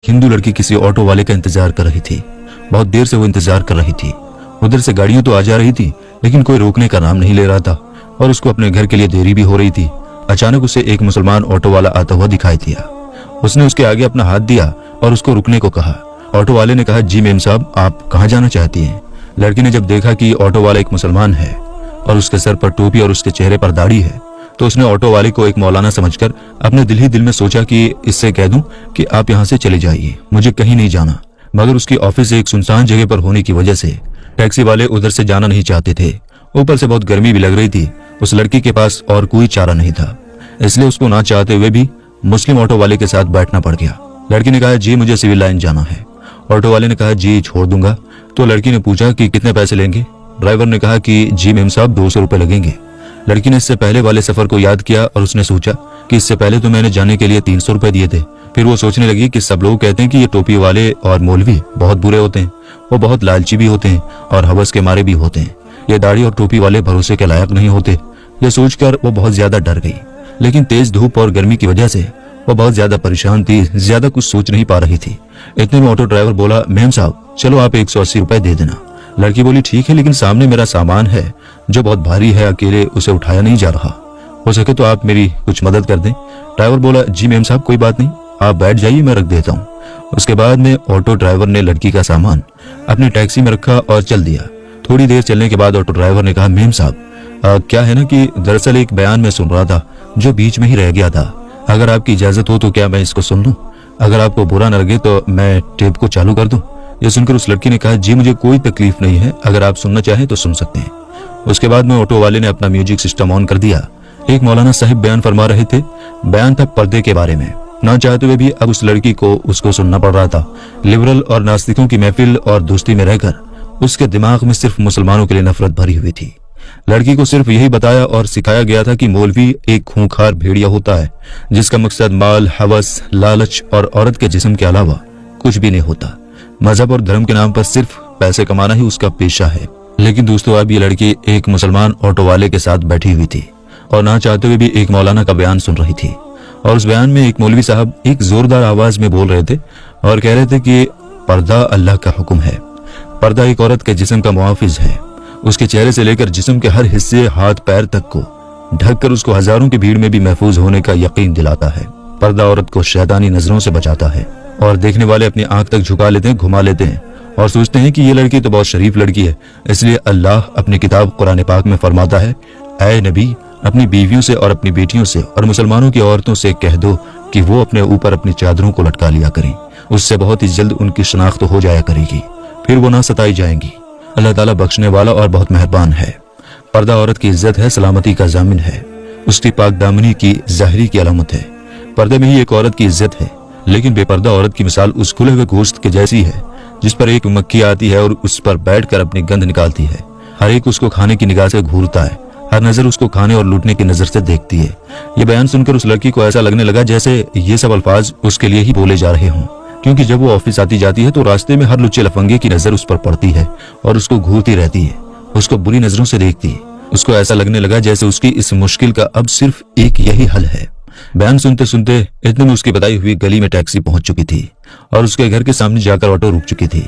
हिंदू लड़की किसी ऑटो वाले का इंतजार कर रही थी। बहुत देर से वो इंतजार कर रही थी। उधर से गाड़ियां तो आ जा रही थी, लेकिन कोई रोकने का नाम नहीं ले रहा था और उसको अपने घर के लिए देरी भी हो रही थी। अचानक उसे एक मुसलमान ऑटो वाला आता हुआ दिखाई दिया। उसने उसके आगे अपना हाथ दिया और उसको रुकने को कहा। ऑटो वाले ने कहा, जी मेम साहब, आप कहाँ जाना चाहती हैं? लड़की ने जब देखा कि ऑटो वाला एक मुसलमान है और उसके सर पर टोपी और उसके चेहरे पर दाढ़ी है, तो उसने ऑटो वाले को एक मौलाना समझकर अपने दिल ही दिल में सोचा कि इससे कह दूं कि आप यहाँ से चले जाइए, मुझे कहीं नहीं जाना। मगर उसकी ऑफिस एक सुनसान जगह पर होने की वजह से टैक्सी वाले उधर से जाना नहीं चाहते थे। ऊपर से बहुत गर्मी भी लग रही थी। उस लड़की के पास और कोई चारा नहीं था, इसलिए उसको ना चाहते हुए भी मुस्लिम ऑटो वाले के साथ बैठना पड़ गया। लड़की ने कहा, जी मुझे सिविल लाइन जाना है। ऑटो वाले ने कहा, जी छोड़ दूंगा। तो लड़की ने पूछा कि कितने पैसे लेंगे? ड्राइवर ने कहा कि जी मेम साहब 200 रुपए लगेंगे। लड़की ने इससे पहले वाले सफर को याद किया और उसने सोचा कि इससे पहले तो मैंने जाने के लिए 300 रुपए दिए थे। फिर वो सोचने लगी कि सब लोग कहते हैं कि ये टोपी वाले और मौलवी बहुत बुरे होते हैं, वो बहुत लालची भी होते हैं और हवस के मारे भी होते हैं। ये दाढ़ी और टोपी वाले भरोसे के लायक नहीं होते। ये सोचकर वो बहुत ज्यादा डर गई, लेकिन तेज धूप और गर्मी की वजह से वो बहुत ज्यादा परेशान थी, ज्यादा कुछ सोच नहीं पा रही थी। इतने में ऑटो ड्राइवर बोला, मेम साहब चलो आप 180 रुपए दे देना। लड़की बोली, ठीक है, लेकिन सामने मेरा सामान है जो बहुत भारी है, अकेले उसे उठाया नहीं जा रहा, हो सके तो आप मेरी कुछ मदद कर दें। ड्राइवर बोला, जी मेम साहब कोई बात नहीं, आप बैठ जाइए, मैं रख देता हूँ। उसके बाद में ऑटो ड्राइवर ने लड़की का सामान अपनी टैक्सी में रखा और चल दिया। थोड़ी देर चलने के बाद ऑटो ड्राइवर ने कहा, मेम साहब क्या है ना कि दरअसल एक बयान में सुन रहा था जो बीच में ही रह गया था। अगर आपकी इजाजत हो तो क्या मैं इसको सुन लूं? अगर आपको बुरा न लगे तो मैं टेप को चालू कर दूं। ये सुनकर उस लड़की ने कहा, जी मुझे कोई तकलीफ नहीं है, अगर आप सुनना चाहें तो सुन सकते हैं। उसके बाद में ऑटो वाले ने अपना म्यूजिक सिस्टम ऑन कर दिया। एक मौलाना साहिब बयान फरमा रहे थे। बयान था पर्दे के बारे में। ना चाहते हुए भी अब उस लड़की को उसको सुनना पड़ रहा था। लिबरल और नास्तिकों की महफिल और दोस्ती में रहकर उसके दिमाग में सिर्फ मुसलमानों के लिए नफरत भरी हुई थी। लड़की को सिर्फ यही बताया और सिखाया गया था कि मौलवी एक खूंखार भेड़िया होता है जिसका मकसद माल, हवस, लालच और औरत के जिस्म के अलावा कुछ भी नहीं होता। मजहब और धर्म के नाम पर सिर्फ पैसे कमाना ही उसका पेशा है। लेकिन दोस्तों, अब ये लड़की एक मुसलमान ऑटो वाले के साथ बैठी हुई थी और ना चाहते हुए भी एक मौलाना का बयान सुन रही थी। और उस बयान में एक मौलवी साहब एक जोरदार आवाज में बोल रहे थे और कह रहे थे कि पर्दा अल्लाह का हुक्म है। पर्दा एक औरत के जिस्म का मुहाफिज है। उसके चेहरे से लेकर जिस्म के हर हिस्से, हाथ पैर तक को ढककर उसको हजारों की भीड़ में भी महफूज होने का यकीन दिलाता है। पर्दा औरत को शैतानी नजरों से बचाता है और देखने वाले अपनी आंख तक झुका लेते हैं, घुमा लेते हैं और सोचते हैं कि ये लड़की तो बहुत शरीफ लड़की है। इसलिए अल्लाह अपनी किताब कुरान पाक में फरमाता है, ऐ नबी अपनी बीवियों से और अपनी बेटियों से और मुसलमानों की औरतों से कह दो कि वो अपने ऊपर अपनी चादरों को लटका लिया करें, उससे बहुत ही जल्द उनकी शनाख्त हो जाया करेगी, फिर वो ना सताई जाएंगी। अल्लाह ताला बख्शने वाला और बहुत मेहरबान है। पर्दा औरत की इज्जत है, सलामती का जामिन है, उसकी पाक दामनी की ज़ाहिरी की अलामत है। पर्दे में ही एक औरत की इज्जत है, लेकिन बेपर्दा औरत की मिसाल उस खुले हुए गोश्त के जैसी है जिस पर एक मक्खी आती है और उस पर बैठकर अपनी गंध निकालती है। हर एक उसको खाने की निगाह से घूरता है, हर नजर उसको खाने और लूटने की नजर से देखती है। ये बयान सुनकर उस लड़की को ऐसा लगने लगा जैसे ये सब अल्फाज उसके लिए ही बोले जा रहे हों, क्योंकि जब वो ऑफिस आती जाती है तो रास्ते में हर लुच्चे लफंगे की नजर उस पर पड़ती है और उसको घूरती रहती है, उसको बुरी नजरों से देखती है। उसको ऐसा लगने लगा जैसे उसकी इस मुश्किल का अब सिर्फ एक यही हल है। बयान सुनते सुनते इतने में उसकी बताई हुई गली में टैक्सी पहुंच चुकी थी और उसके घर के सामने जाकर ऑटो रुक चुकी थी।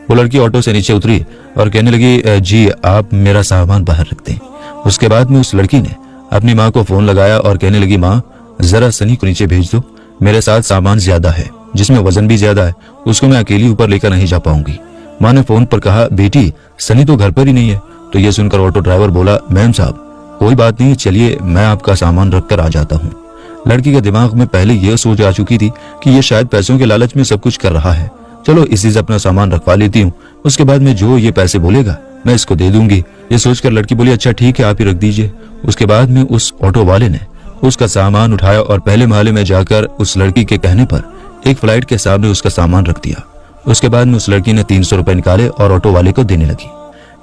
वो लड़की ऑटो से नीचे उतरी और कहने लगी, जी आप मेरा सामान बाहर रख दें। उसके बाद में उस लड़की ने अपनी माँ को फोन लगाया और कहने लगी, माँ जरा सनी को नीचे भेज दो, मेरे साथ सामान ज्यादा है जिसमें वजन भी ज्यादा है, उसको मैं अकेली ऊपर लेकर नहीं जा पाऊंगी। माँ ने फोन पर कहा, बेटी सनी तो घर पर ही नहीं है। तो ये सुनकर ऑटो ड्राइवर बोला, मैम साहब कोई बात नहीं, चलिए मैं आपका सामान रख कर आ जाता हूँ। लड़की के दिमाग में पहले यह सोच आ चुकी थी कि ये शायद पैसों के लालच में सब कुछ कर रहा है। चलो इसी से अपना सामान रखवा लेती हूँ, उसके बाद में जो ये पैसे बोलेगा मैं इसको दे दूंगी। ये सोचकर लड़की बोली, अच्छा ठीक है आप ही रख दीजिए। उसके बाद में उस ऑटो वाले ने उसका सामान उठाया और पहले महले में जाकर उस लड़की के कहने पर एक फ्लाइट के सामने उसका सामान रख दिया। उसके बाद में उस लड़की ने 300 रुपए निकाले और ऑटो वाले को देने लगी।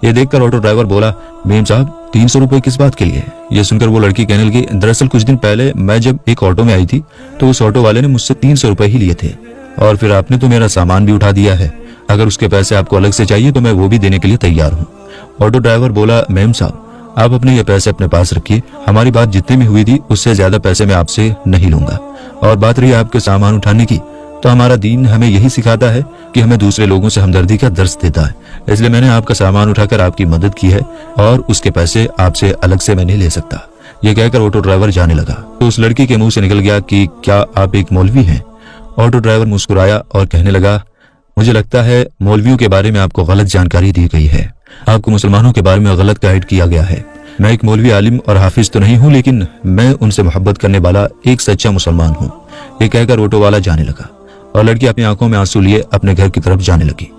ये देखकर ऑटो ड्राइवर बोला, मेम साहब 300 रुपए किस बात के लिए? ये सुनकर वो लड़की कहने लगी, दरअसल कुछ दिन पहले मैं जब एक ऑटो में आई थी तो उस ऑटो वाले ने मुझसे 300 रुपए ही लिए थे और फिर आपने तो मेरा सामान भी उठा दिया है। अगर उसके पैसे आपको अलग से चाहिए तो मैं वो भी देने के लिए तैयार हूँ। ऑटो ड्राइवर बोला, मेम साहब आप अपने ये पैसे अपने पास रखिए, हमारी बात जितने में हुई थी उससे ज्यादा पैसे मैं आपसे नहीं लूंगा। और बात रही आपके सामान उठाने की, तो हमारा दीन हमें यही सिखाता है कि हमें दूसरे लोगों से हमदर्दी का दर्स देता है। इसलिए मैंने आपका सामान उठाकर आपकी मदद की है और उसके पैसे आपसे अलग से मैं नहीं ले सकता। यह कहकर ऑटो ड्राइवर जाने लगा तो उस लड़की के मुंह से निकल गया कि क्या आप एक मौलवी हैं? ऑटो ड्राइवर मुस्कुराया और कहने लगा, मुझे लगता है मौलवियों के बारे में आपको गलत जानकारी दी गई है। आपको मुसलमानों के बारे में गलत गाइड किया गया है। मैं एक मौलवी, आलिम और हाफिज तो नहीं हूँ, लेकिन मैं उनसे मोहब्बत करने वाला एक सच्चा मुसलमान हूँ। ये कहकर ऑटो वाला जाने लगा और लड़की अपनी आंखों में आंसू लिए अपने घर की तरफ जाने लगी।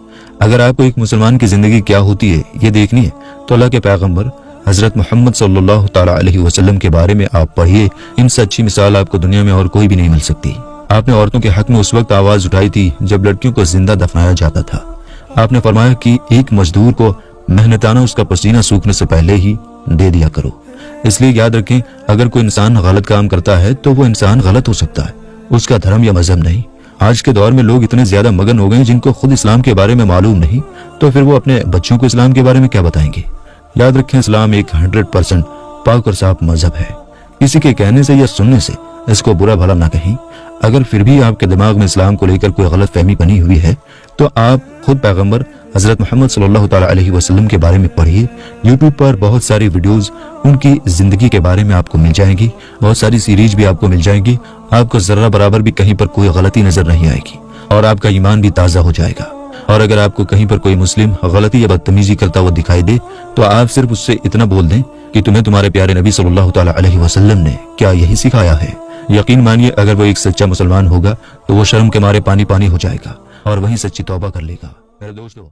अगर आपको एक मुसलमान की जिंदगी क्या होती है ये देखनी है तो अल्लाह के पैगंबर हजरत मोहम्मद सल्लल्लाहु ताला अलैहि वसल्लम के बारे में आप पढ़िए। इनसे अच्छी मिसाल आपको दुनिया में और कोई भी नहीं मिल सकती। आपने औरतों के हक में उस वक्त आवाज उठाई थी जब लड़कियों को जिंदा दफनाया जाता था। आपने फरमाया कि एक मजदूर को मेहनताना उसका पसीना सूखने से पहले ही दे दिया करो। इसलिए याद रखें, अगर कोई इंसान गलत काम करता है तो वो इंसान गलत हो सकता है, उसका धर्म या मजहब नहीं। आज के दौर में लोग इतने ज्यादा मगन हो गए जिनको खुद इस्लाम के बारे में मालूम नहीं, तो फिर वो अपने बच्चों को इस्लाम के बारे में क्या बताएंगे। याद रखें, इस्लाम एक 100% पाक और साफ मजहब है। किसी के कहने से या सुनने से इसको बुरा भला ना कहीं। अगर फिर भी आपके दिमाग में इस्लाम को लेकर कोई गलत फहमी बनी हुई है तो आप खुद पैगंबर हजरत मोहम्मद सल्लल्लाहु ताला अलैहि वसल्लम के बारे में पढ़िए। यूट्यूब पर बहुत सारी वीडियोस उनकी जिंदगी के बारे में आपको मिल जाएंगी, बहुत सारी सीरीज भी आपको मिल जाएंगी। आपको जर्रा बराबर भी कहीं पर कोई गलती नजर नहीं आएगी और आपका ईमान भी ताजा हो जाएगा। और अगर आपको कहीं पर कोई मुस्लिम गलती या बदतमीजी करता हुआ दिखाई दे तो आप सिर्फ उससे इतना बोल दें कि तुम्हें तुम्हारे प्यारे नबी सल्लल्लाहु ताला अलैहि वसल्लम ने क्या यही सिखाया है। यकीन मानिए, अगर वो एक सच्चा मुसलमान होगा तो वो शर्म के मारे पानी पानी हो जाएगा और वहीं सच्ची तौबा कर लेगा। मेरे दोस्तों,